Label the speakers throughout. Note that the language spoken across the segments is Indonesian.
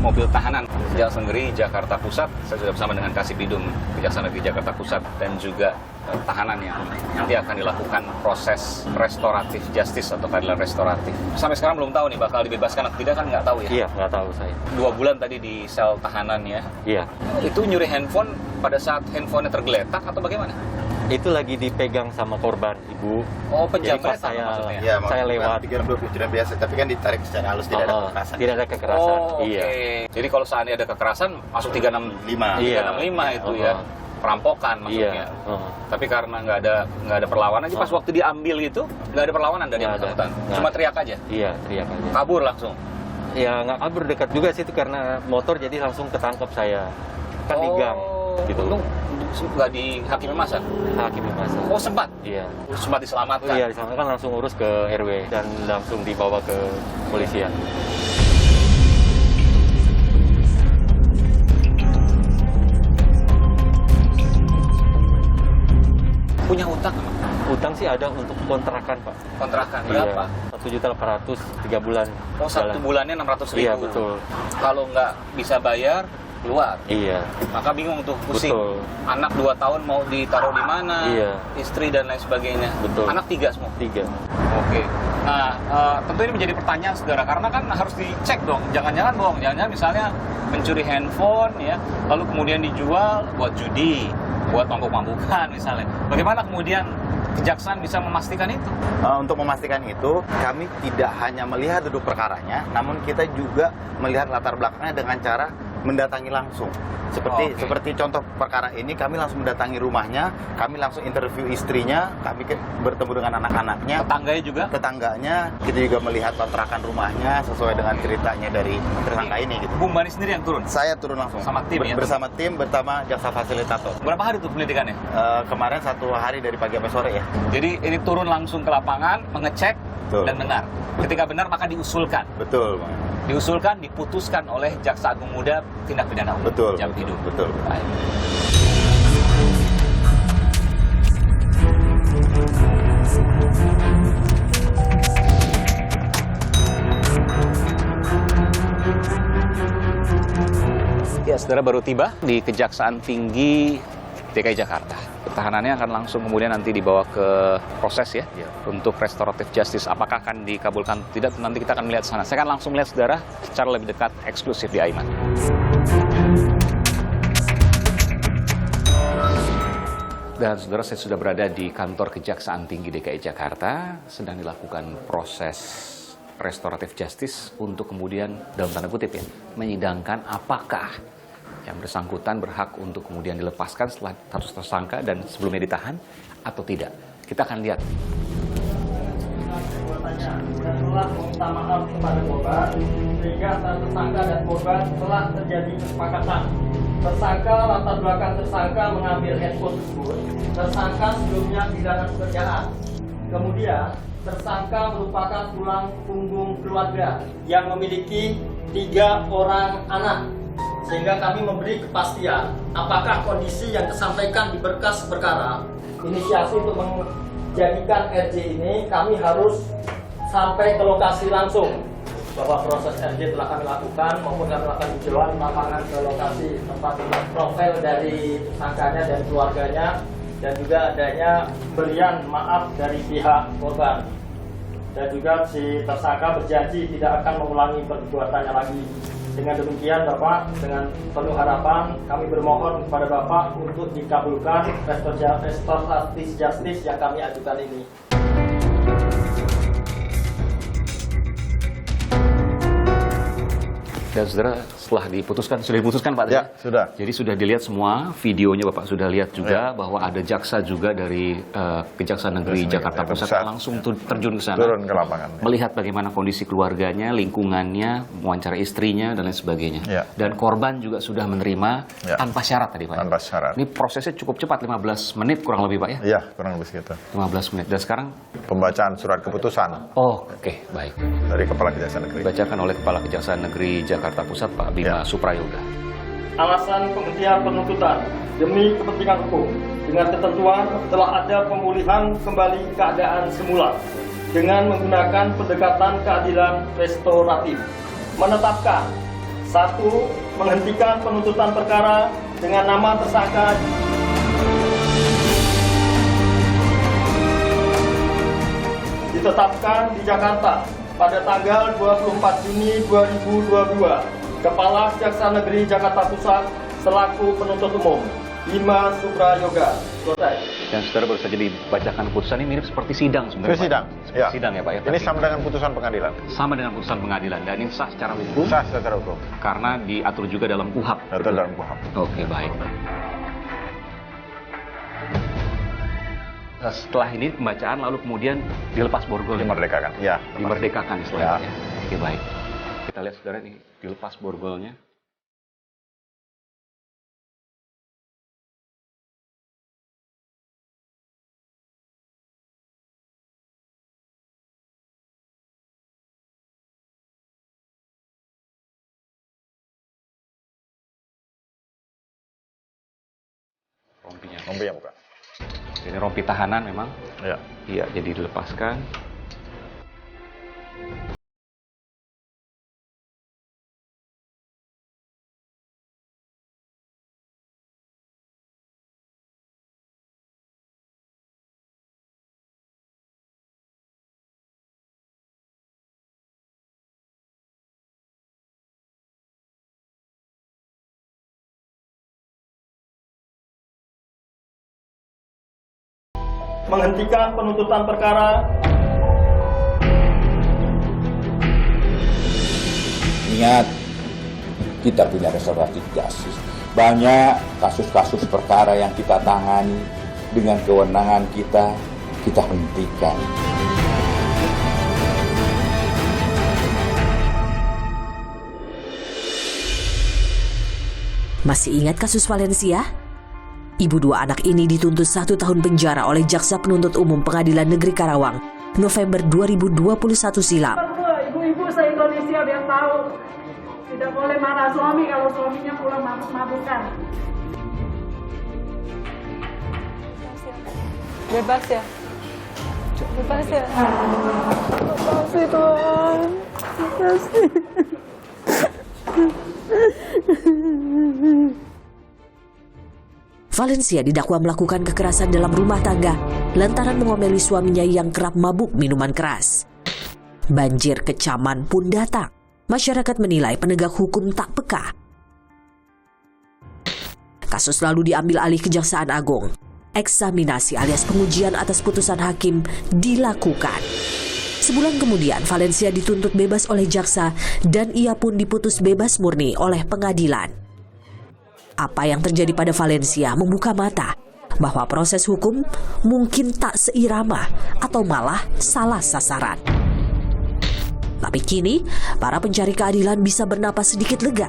Speaker 1: mobil tahanan Kejaksaan Negeri Jakarta Pusat. Saya sudah bersama dengan Kasipidum Kejaksaan Negeri Jakarta Pusat dan juga tahanan yang nanti akan dilakukan proses restoratif justice atau keadilan restoratif. Sampai sekarang belum tahu nih bakal dibebaskan atau tidak, kan nggak tahu ya?
Speaker 2: Iya, nggak tahu saya.
Speaker 1: 2 bulan tadi di sel tahanan ya?
Speaker 2: Iya.
Speaker 1: Itu nyuri handphone pada saat handphonenya tergeletak atau bagaimana?
Speaker 2: Itu lagi dipegang sama korban, Ibu.
Speaker 1: Oh,
Speaker 2: Jadi
Speaker 1: penjamretnya
Speaker 2: pas
Speaker 1: maksudnya?
Speaker 3: Ya,
Speaker 2: saya lewat.
Speaker 3: Pikir tidak biasa, tapi kan ditarik secara halus, tidak ada kekerasan.
Speaker 2: Tidak ada kekerasan.
Speaker 1: Oh, oke.
Speaker 2: Iya.
Speaker 1: Jadi kalau seandainya ada kekerasan, masuk 365
Speaker 2: Iya.
Speaker 1: itu ya. Perampokan maksudnya.
Speaker 2: Iya.
Speaker 1: Tapi karena nggak ada perlawanan, jadi pas waktu diambil itu nggak ada perlawanan dari yang
Speaker 2: Nggak ada.
Speaker 1: bersangkutan. Cuma teriak aja.
Speaker 2: Iya, teriak aja.
Speaker 1: Kabur langsung.
Speaker 2: Ya nggak kabur, dekat juga sih itu karena motor, jadi langsung ketangkep saya. Kan di gang. Gitu.
Speaker 1: Untung nggak dihakimi masa.
Speaker 2: Hakimi masa.
Speaker 1: Oh, sempat.
Speaker 2: Iya.
Speaker 1: Sempat diselamatkan.
Speaker 2: Iya, di sana kan langsung urus ke RW dan langsung dibawa ke polisian.
Speaker 1: Punya utang nggak?
Speaker 2: Utang sih ada untuk kontrakan, Pak.
Speaker 1: Kontrakan berapa?
Speaker 2: Iya, 1.800.000 3 bulan.
Speaker 1: Oh, 1 bulannya 600.000.
Speaker 2: Iya, betul.
Speaker 1: Kalau nggak bisa bayar, keluar.
Speaker 2: Iya.
Speaker 1: Maka bingung tuh, pusing.
Speaker 2: Betul.
Speaker 1: Anak 2 tahun mau ditaruh di mana?
Speaker 2: Iya.
Speaker 1: Istri dan lain sebagainya.
Speaker 2: Betul.
Speaker 1: Anak 3 semua.
Speaker 2: 3.
Speaker 1: Oke. Nah, tentu ini menjadi pertanyaan saudara, karena kan harus dicek dong. Jangan-jangan bohong, jangan-jangan misalnya mencuri handphone ya, lalu kemudian dijual buat judi, buat mabuk-mabukan misalnya. Bagaimana kemudian kejaksaan bisa memastikan itu?
Speaker 3: Untuk memastikan itu, kami tidak hanya melihat duduk perkaranya, namun kita juga melihat latar belakangnya dengan cara mendatangi langsung. Seperti contoh perkara ini, kami langsung mendatangi rumahnya, kami langsung interview istrinya, kami bertemu dengan anak-anaknya,
Speaker 1: Tetangganya juga?
Speaker 3: tetangganya, kita juga melihat kontrakan rumahnya sesuai dengan ceritanya dari tersangka ini. Gitu.
Speaker 1: Bung Bani sendiri yang turun?
Speaker 3: Saya turun langsung
Speaker 1: Sama tim ya?
Speaker 3: bersama tim, bersama jaksa fasilitator.
Speaker 1: Berapa hari tuh pendidikannya?
Speaker 3: Kemarin 1 hari dari pagi sampai sore ya.
Speaker 1: Jadi ini turun langsung ke lapangan, mengecek
Speaker 3: Betul.
Speaker 1: dan benar. Ketika benar maka diusulkan.
Speaker 3: Betul, Bang.
Speaker 1: Diusulkan, diputuskan oleh Jaksa Agung Muda tindak pidana umum.
Speaker 3: Betul.
Speaker 1: Jam hidup.
Speaker 3: Betul.
Speaker 1: Baik. Ya, saudara baru tiba di Kejaksaan Tinggi DKI Jakarta. Tahanannya akan langsung kemudian nanti dibawa ke proses ya, untuk restoratif justice. Apakah akan dikabulkan atau tidak, nanti kita akan melihat sana. Saya akan langsung melihat saudara secara lebih dekat, eksklusif di Aiman. Dan saudara, saya sudah berada di kantor Kejaksaan Tinggi DKI Jakarta. Sedang dilakukan proses restoratif justice untuk kemudian, dalam tanda kutip ya, menyidangkan apakah yang bersangkutan berhak untuk kemudian dilepaskan setelah status tersangka dan sebelumnya ditahan atau tidak. Kita akan lihat.
Speaker 4: Dan telah meminta maaf kepada korban, sehingga antara tersangka dan korban telah terjadi kesepakatan. Tersangka, latar belakang tersangka mengambil handphone tersebut. Tersangka sebelumnya kehilangan pekerjaan. Kemudian, tersangka merupakan tulang punggung keluarga yang memiliki 3 orang anak. Sehingga kami memberi kepastian apakah kondisi yang disampaikan di berkas perkara, inisiasi untuk menjadikan RJ ini, kami harus sampai ke lokasi langsung. Bahwa proses RJ telah kami lakukan maupun kami lakukan tinjauan lapangan ke lokasi tempat profil dari tersangkanya dan keluarganya, dan juga adanya pemberian maaf dari pihak korban. Dan juga si tersangka berjanji tidak akan mengulangi perbuatannya lagi. Dengan demikian Bapak, dengan penuh harapan kami bermohon kepada Bapak untuk dikabulkan restoratif justice yang kami ajukan ini.
Speaker 1: Dan saudara, setelah sudah diputuskan Pak?
Speaker 3: Ya, sudah.
Speaker 1: Jadi sudah dilihat semua videonya, Bapak sudah lihat juga bahwa ada jaksa juga dari Kejaksaan Negeri Jakarta Pusat langsung terjun ke sana.
Speaker 5: Turun ke lapangan.
Speaker 1: Melihat bagaimana kondisi keluarganya, lingkungannya, mewawancara istrinya, dan lain sebagainya.
Speaker 5: Ya.
Speaker 1: Dan korban juga sudah menerima tanpa syarat tadi Pak.
Speaker 5: Tanpa syarat.
Speaker 1: Ini prosesnya cukup cepat, 15 menit kurang lebih Pak ya?
Speaker 5: Iya, kurang lebih segitu.
Speaker 1: 15 menit. Dan sekarang?
Speaker 5: Pembacaan surat keputusan
Speaker 1: Oke, baik.
Speaker 5: dari Kepala Kejaksaan Negeri.
Speaker 1: Dibacakan oleh Kepala Kejaksaan Negeri Jakarta Pusat Pak Bima Suprayoga.
Speaker 4: Alasan penghentian penuntutan demi kepentingan hukum dengan ketentuan telah ada pemulihan kembali keadaan semula dengan menggunakan pendekatan keadilan restoratif, menetapkan 1. Menghentikan penuntutan perkara dengan nama tersangka ditetapkan di Jakarta pada tanggal 24 Juni 2022. Kepala Kejaksaan Negeri Jakarta Pusat selaku penuntut umum Bima Suprayoga. Selesai.
Speaker 1: Dan saudara baru saja dibacakan putusan ini mirip seperti sidang sebenarnya.
Speaker 5: Itu sidang.
Speaker 1: Pak.
Speaker 5: Ya.
Speaker 1: Sidang ya Pak ya.
Speaker 5: Ini
Speaker 1: Tapi
Speaker 5: sama dengan putusan pengadilan.
Speaker 1: sama dengan putusan pengadilan dan ini sah secara hukum
Speaker 5: Sah secara hukum.
Speaker 1: karena diatur juga dalam KUHAP.
Speaker 5: Atau dalam KUHAP.
Speaker 1: Oke, baik. Nah, setelah ini pembacaan lalu kemudian dilepas borgol.
Speaker 5: Dimerdekakan. Ya.
Speaker 1: Dimerdekakan istilahnya.
Speaker 5: Ya.
Speaker 1: Oke, baik. Kita lihat saudara nih, dilepas borgolnya. Rompinya.
Speaker 5: Rompi yang bukan.
Speaker 1: Ini rompi tahanan memang.
Speaker 5: Ya.
Speaker 1: Iya, jadi dilepaskan.
Speaker 4: Menghentikan penuntutan perkara.
Speaker 6: Ingat, kita punya restoratif justice. Banyak kasus-kasus perkara yang kita tangani dengan kewenangan kita hentikan.
Speaker 7: Masih ingat kasus Valencia? Ibu dua anak ini dituntut 1 tahun penjara oleh Jaksa Penuntut Umum Pengadilan Negeri Karawang, November 2021 silam.
Speaker 8: Ibu-ibu se-Indonesia biar tahu, tidak boleh marah suami kalau suaminya pulang mabuk-mabukan.
Speaker 9: Bebas ya? Bebas ya? Makasih Tuhan. Makasih.
Speaker 7: Valencia didakwa melakukan kekerasan dalam rumah tangga lantaran mengomeli suaminya yang kerap mabuk minuman keras. Banjir kecaman pun datang. Masyarakat menilai penegak hukum tak peka. Kasus lalu diambil alih Kejaksaan Agung. Eksaminasi alias pengujian atas putusan hakim dilakukan. Sebulan kemudian Valencia dituntut bebas oleh jaksa dan ia pun diputus bebas murni oleh pengadilan. Apa yang terjadi pada Valencia membuka mata bahwa proses hukum mungkin tak seirama atau malah salah sasaran. Tapi kini, para pencari keadilan bisa bernapas sedikit lega.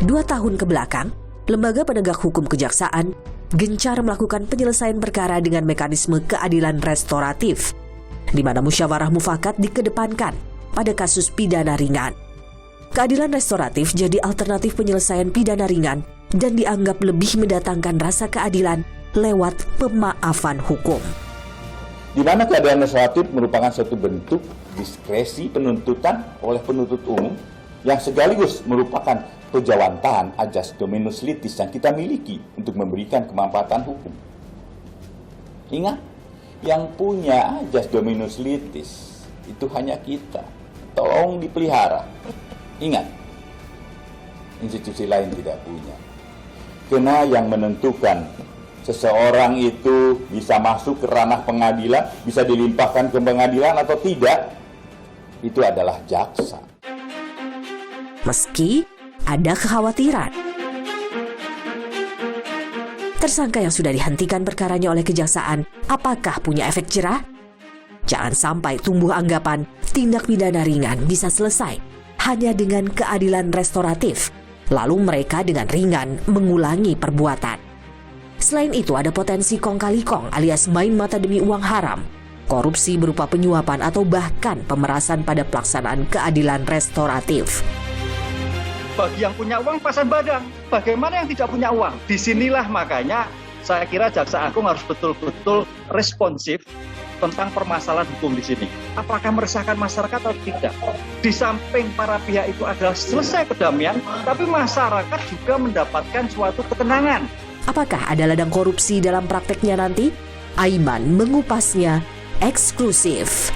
Speaker 7: 2 tahun ke belakang, Lembaga Penegak Hukum Kejaksaan gencar melakukan penyelesaian perkara dengan mekanisme keadilan restoratif, di mana musyawarah mufakat dikedepankan pada kasus pidana ringan. Keadilan restoratif jadi alternatif penyelesaian pidana ringan dan dianggap lebih mendatangkan rasa keadilan lewat pemaafan hukum.
Speaker 6: Di mana keadilan restoratif merupakan suatu bentuk diskresi penuntutan oleh penuntut umum yang sekaligus merupakan kejawantahan ajas dominus litis yang kita miliki untuk memberikan kemanfaatan hukum. Ingat, yang punya ajas dominus litis itu hanya kita. Tolong dipelihara. Ingat, institusi lain tidak punya. Karena yang menentukan seseorang itu bisa masuk ke ranah pengadilan, bisa dilimpahkan ke pengadilan atau tidak, itu adalah jaksa.
Speaker 7: Meski ada kekhawatiran, tersangka yang sudah dihentikan perkaranya oleh kejaksaan, apakah punya efek jerah? Jangan sampai tumbuh anggapan tindak pidana ringan bisa selesai hanya dengan keadilan restoratif, lalu mereka dengan ringan mengulangi perbuatan. Selain itu ada potensi kong kali kong alias main mata demi uang haram, korupsi berupa penyuapan atau bahkan pemerasan pada pelaksanaan keadilan restoratif.
Speaker 10: Bagi yang punya uang pasang badan, bagaimana yang tidak punya uang? Disinilah makanya saya kira Jaksa Agung harus betul-betul responsif tentang permasalahan hukum di sini. Apakah meresahkan masyarakat atau tidak? Di samping para pihak itu adalah selesai kedamaian, tapi masyarakat juga mendapatkan suatu ketenangan.
Speaker 7: Apakah ada ladang korupsi dalam prakteknya nanti? Aiman mengupasnya eksklusif.